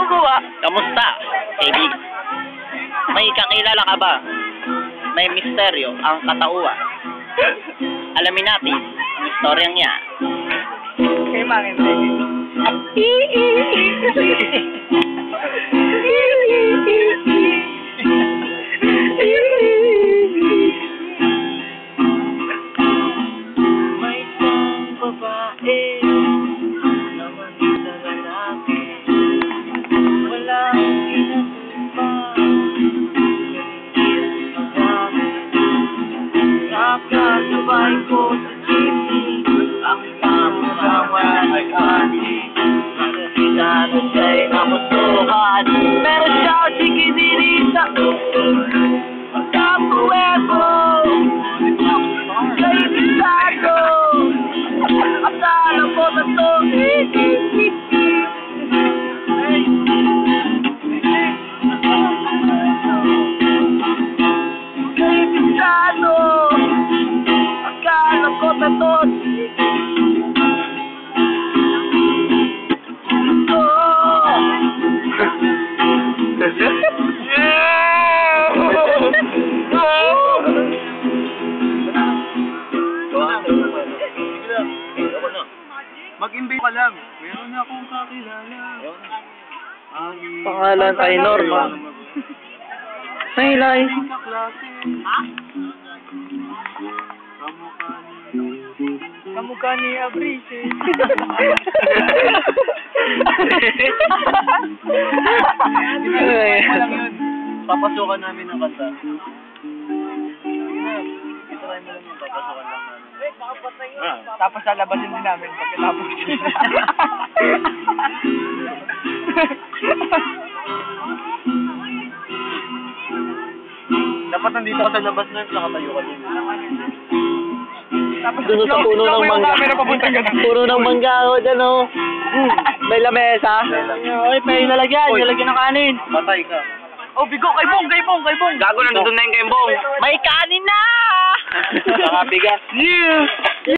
kuha. Kamusta, kaibigan? May kakilala ka ba? May misteryo ang katauhan. Alamin natin ang istoryang niya. Kay Mangin. May isang babae naman sa lalaki, walang pinatupa, nakasabay ko sa jeepney, ang kamukha ay ani, nakasiganan siya'y namusuhan, meron siya sikinirita, magkapuwebo, kay bisado, akala ko na to, kay bisado, akala ko na to, Mag-imbay ka lang. Meron akong kakilala. Pangalan ay Norma. Nailay. Kamukha ni Abrice. Papasukan namin ng kanta. Try mo lang yung papasukan lang namin. Tapos lalabasin din namin pagkatapos. Dapat nandito ka sa labas na yung nakatayo ka din. Tapos Doon sa puno ng mangga. Puno ng mangga ako dyan o. May lamesa. Ay, may lalagyan. Lalagyan ng kanin. Patay ka. Oh, bigo! Kay Bong! Gago na, nandun na yung kay Bong. May kanin na! Nakabigas. Yeah!